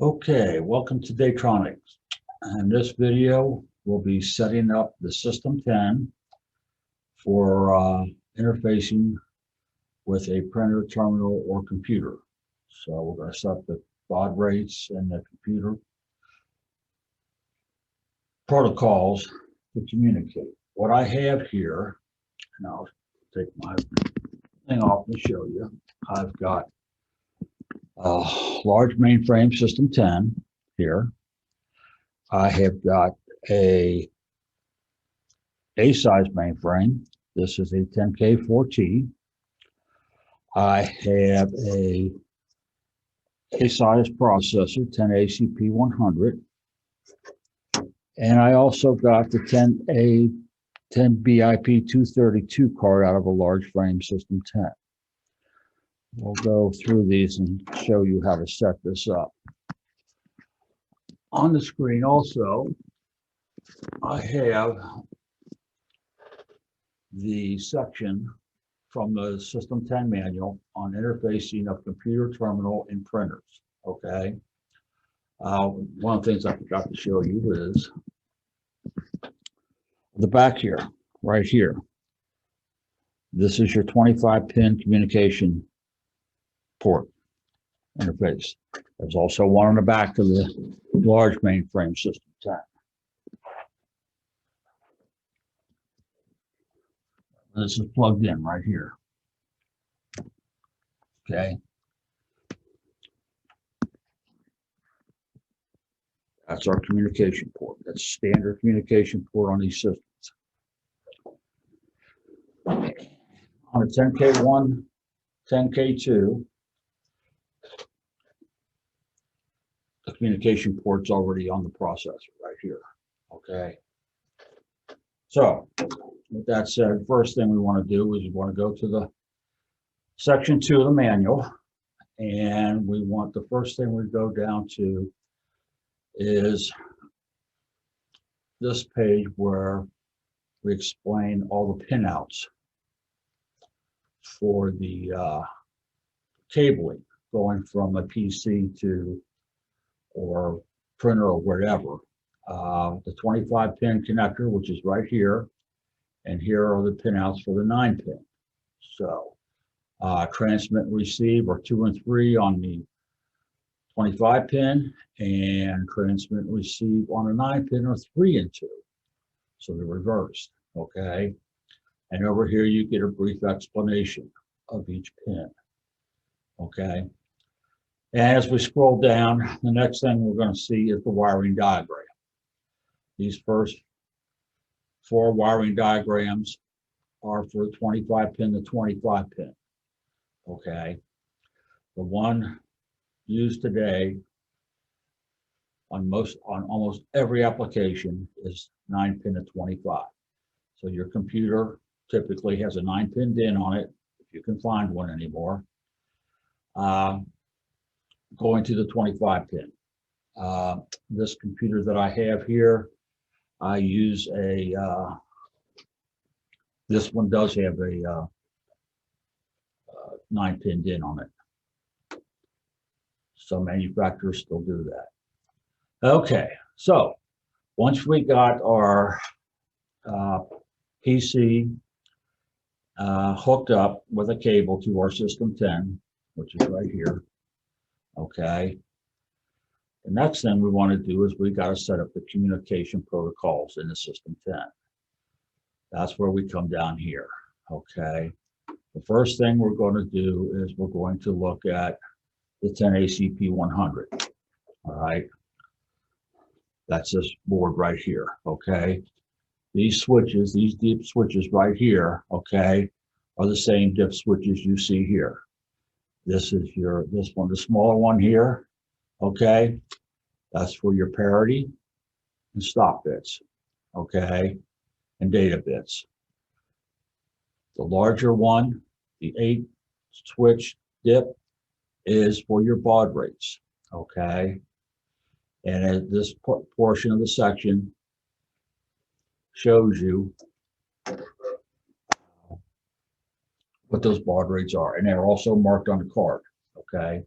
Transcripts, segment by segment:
Okay, welcome to Daytronic. In this video, we'll be setting up the System 10 for interfacing with a printer, terminal, or computer. So we're going to set up the baud rates and the computer protocols to communicate. What I have here, and I'll take my thing off to show you. I've got a large mainframe System 10 here. I have got a size mainframe. This is a 10K4T. I have a size processor, 10ACP100. And I also got the 10BIP232 card out of a large frame System 10. We'll go through these and show you how to set this up. On the screen also, I have the section from the System 10 manual on interfacing of computer, terminal, and printers. Okay. One of the things I forgot to show you is the back here, right here. This is your 25-pin communication port interface. There's also one on the back of the large mainframe System 10. This is plugged in right here. Okay. That's our communication port. That's standard communication port on these systems. On a 10K1, 10K2, the communication port's already on the processor right here. Okay. So, with that said, first thing we want to do is we want to go to the section 2 of the manual, and we want the first thing we go down to is this page where we explain all the pinouts for the cabling going from a PC to or printer or whatever. The 25-pin connector, which is right here, and here are the pinouts for the 9-pin. So transmit and receive are 2 and 3 on the 25-pin, and transmit and receive on a 9-pin are 3 and 2. So they're reversed. Okay. And over here you get a brief explanation of each pin. Okay. And as we scroll down, the next thing we're going to see is the wiring diagram. These first 4 wiring diagrams are for 25-pin to 25-pin. Okay. The one used today on almost every application is 9-pin to 25. So your computer typically has a 9-pin DIN on it, if you can find one anymore, going to the 25-pin. This computer that I have here, I use a, this one does have a 9-pin DIN on it. Some manufacturers still do that. Okay, so once we got our PC hooked up with a cable to our System 10, which is right here, okay, the next thing we want to do is we got to set up the communication protocols in the System 10. That's where we come down here, okay. The first thing we're going to do is we're going to look at the 10ACP100, all right. That's this board right here, okay. These switches, these dip switches right here, okay, are the same dip switches you see here. This is this one, the smaller one here, okay, that's for your parity and stop bits, okay, and data bits. The larger one, the 8 switch dip, is for your baud rates, okay, and as this portion of the section shows you what those baud rates are, and they're also marked on the card, okay.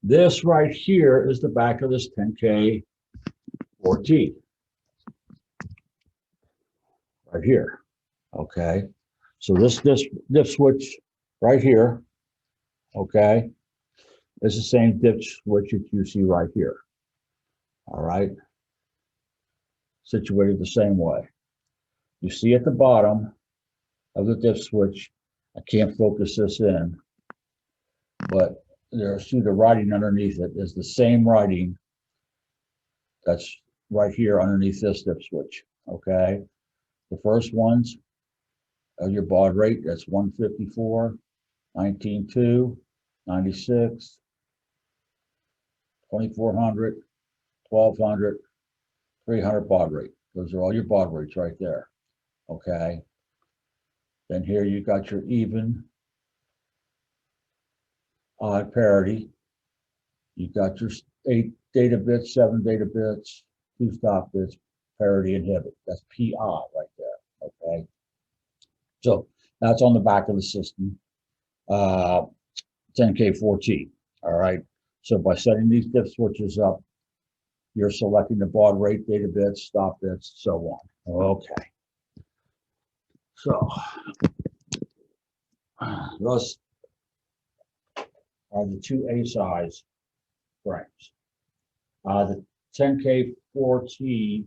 This right here is the back of this 10K 4T. Right here. Okay. So this switch right here, okay, is the same dip switch that you see right here. All right. Situated the same way. You see at the bottom of the dip switch, I can't focus this in, but see the writing underneath it is the same writing that's right here underneath this dip switch. Okay. The first ones are your baud rate, that's 154, 19.2, 96, 2400, 1200, 300 baud rate. Those are all your baud rates right there. Okay. Then here you got your even, odd parity. You got your 8 data bits, 7 data bits, 2 stop bits, parity inhibit. That's PI right there. Okay. So that's on the back of the system. 10K4T. All right. So by setting these dip switches up, you're selecting the baud rate, data bits, stop bits, so on. Okay. So those are the two A size frames. The 10K4T,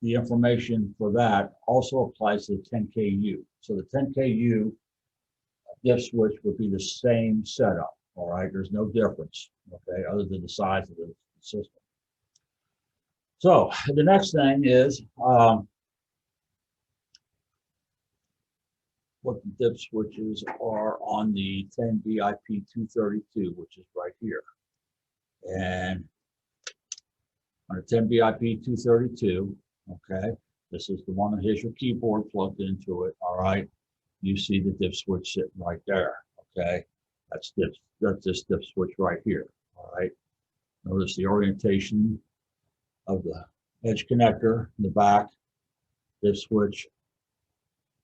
the information for that also applies to the 10KU. So the 10KU dip switch would be the same setup. All right, there's no difference, okay, other than the size of the system. So the next thing is what the dip switches are on the 10BIP232, which is right here. And on the 10BIP232, okay, this is the one that has your keyboard plugged into it. All right, you see the dip switch sitting right there. Okay, that's this dip switch right here. All right, notice the orientation of the edge connector in the back, dip switch.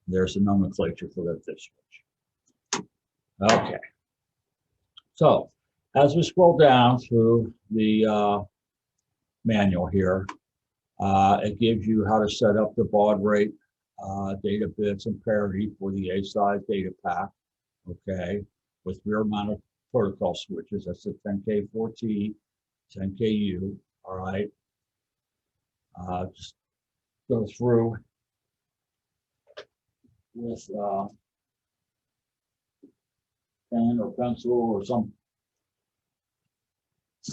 There's the nomenclature for that dip switch. Okay, so as we scroll down through the manual here, it gives you how to set up the baud rate, data bits, and parity for the A-size data pack, okay, with rear mounted protocol switches. That's the 10K4T, 10KU, all right. Just go through with pen or pencil or some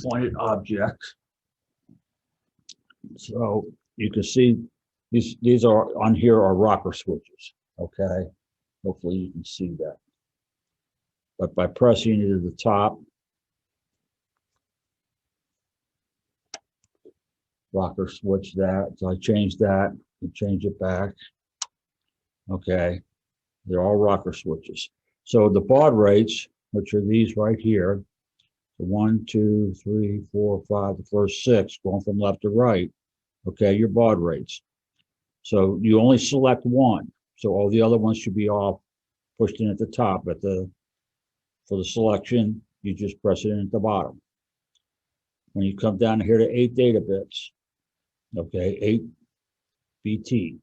pointed object. So you can see these are on here are rocker switches. Okay, hopefully you can see that. But by pressing it to the top, rocker switch that. So I changed that and change it back. Okay, they're all rocker switches. So the baud rates, which are these right here, the 1, 2, 3, 4, 5, the first 6 going from left to right. Okay, your baud rates. So you only select one. So all the other ones should be off, pushed in at the top. But for the selection, you just press it in at the bottom. When you come down here to 8 data bits, okay, 8 BT,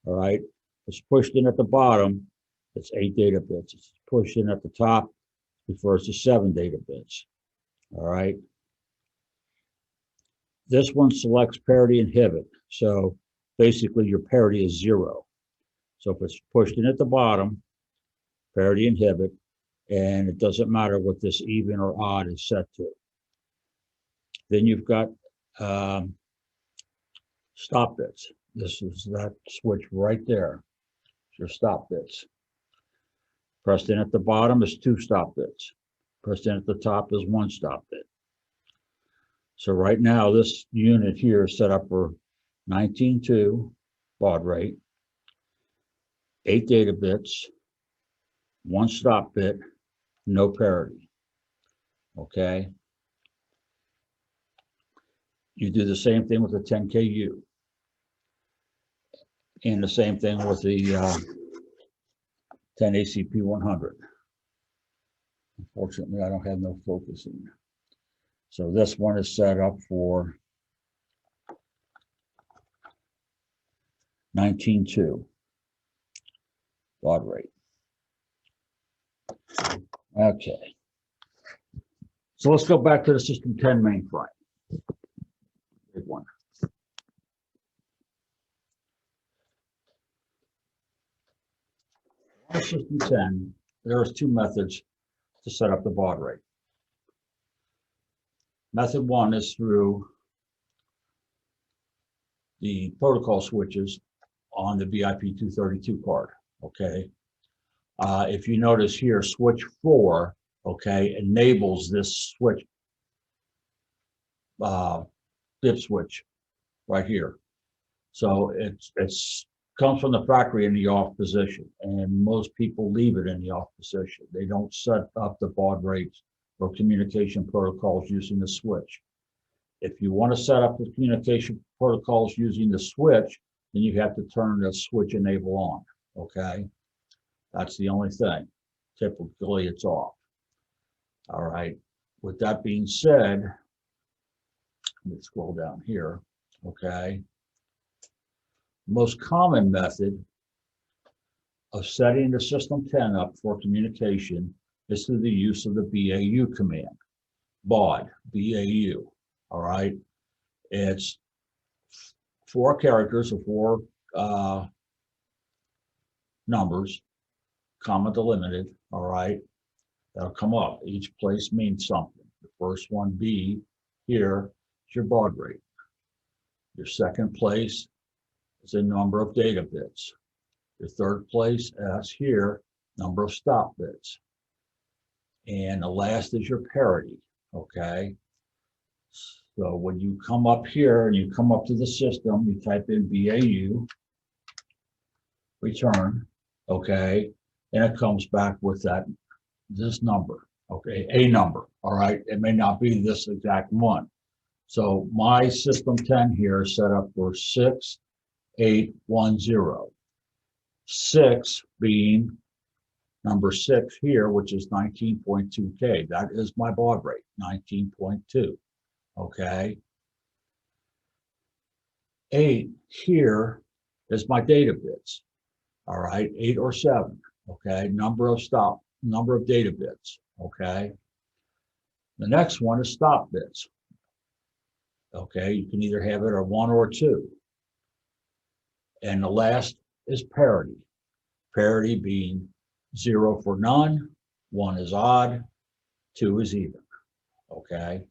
all right, it's pushed in at the bottom, it's 8 data bits. It's pushed in at the top, refers to 7 data bits, all right. This one selects parity inhibit. So basically your parity is 0. So if it's pushed in at the bottom, parity inhibit, and it doesn't matter what this even or odd is set to. Then you've got stop bits. This is that switch right there. It's your stop bits. Pressed in at the bottom is 2 stop bits. Pressed in at the top is 1 stop bit. So right now, this unit here is set up for 19.2 baud rate, 8 data bits, 1 stop bit, no parity. Okay. You do the same thing with the 10KU. And the same thing with the 10 ACP 100. Unfortunately, I don't have no focusing. So this one is set up for 19.2 baud rate. Okay. So let's go back to the System 10 mainframe. Big one. On System 10, there's two methods to set up the baud rate. Method one is through the protocol switches on the VIP 232 card, okay? If you notice here, switch 4, okay, enables this switch, dip switch right here. So it's comes from the factory in the off position, and most people leave it in the off position. They don't set up the baud rates or communication protocols using the switch. If you want to set up the communication protocols using the switch, then you have to turn the switch enable on, okay? That's the only thing. Typically, it's off. All right. With that being said, let me scroll down here, okay? Most common method of setting the System 10 up for communication is through the use of the BAU command, baud, BAU, all right? It's 4 characters or 4 numbers, comma delimited, all right? That'll come up. Each place means something. The first one, B, here is your baud rate. Your second place is the number of data bits. Your third place, S, here, number of stop bits. And the last is your parity, okay? So when you come up here and you come up to the system, you type in BAU, return, okay? And it comes back with this number, okay, a number, all right? It may not be this exact one. So my System 10 here is set up for 6810. 6 being number 6 here, which is 19.2K. That is my baud rate, 19.2, okay? 8 here is my data bits, all right, 8 or 7, okay? Number of data bits, okay? The next one is stop bits, okay? You can either have it at 1 or 2. And the last is parity. Parity being 0 for none, 1 is odd, 2 is even, okay?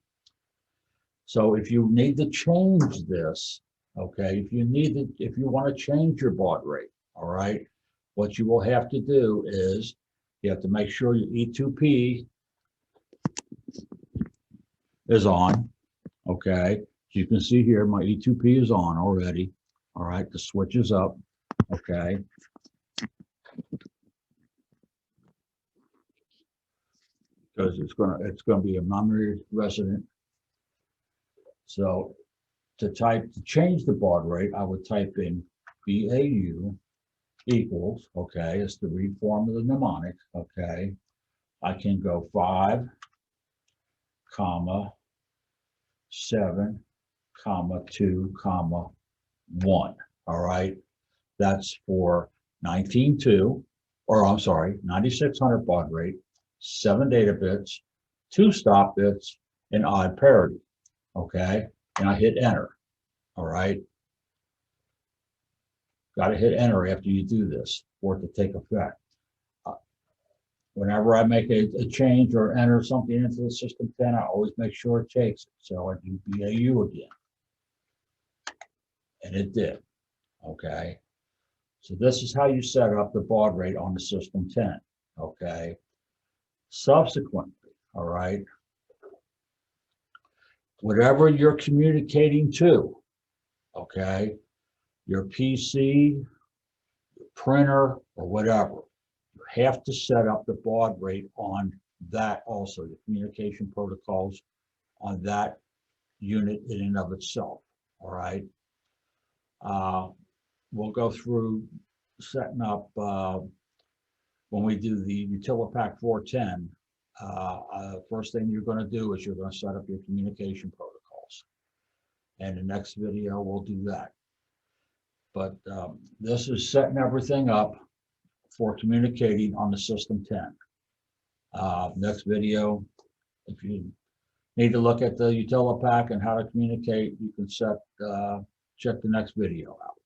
So if you need to change this, okay, if you want to change your baud rate, all right, what you will have to do is you have to make sure your E2P is on, okay? You can see here my E2P is on already, all right, the switch is up, okay? Because it's gonna be a memory resident. So to change the baud rate, I would type in BAU equals, okay, it's the read form of the mnemonic, okay. I can go 5, comma, 7, comma, 2, comma, 1, all right. That's for 19.2, or I'm sorry, 9600 baud rate, 7 data bits, 2 stop bits, and odd parity, okay. And I hit enter, all right. Got to hit enter after you do this for it to take effect. Whenever I make a change or enter something into the System 10, I always make sure it takes it. So I do BAU again. And it did, okay. So this is how you set up the baud rate on the System 10, okay. Subsequently, all right, whatever you're communicating to, okay, your PC, your printer, or whatever, you have to set up the baud rate on that also, the communication protocols on that unit in and of itself, all right? We'll go through setting up, when we do the Utilipack 410, First thing you're going to do is you're going to set up your communication protocols. And the next video will do that. But this is setting everything up for communicating on the System 10. Next video, if you need to look at the Utilipack and how to communicate, you can check the next video out.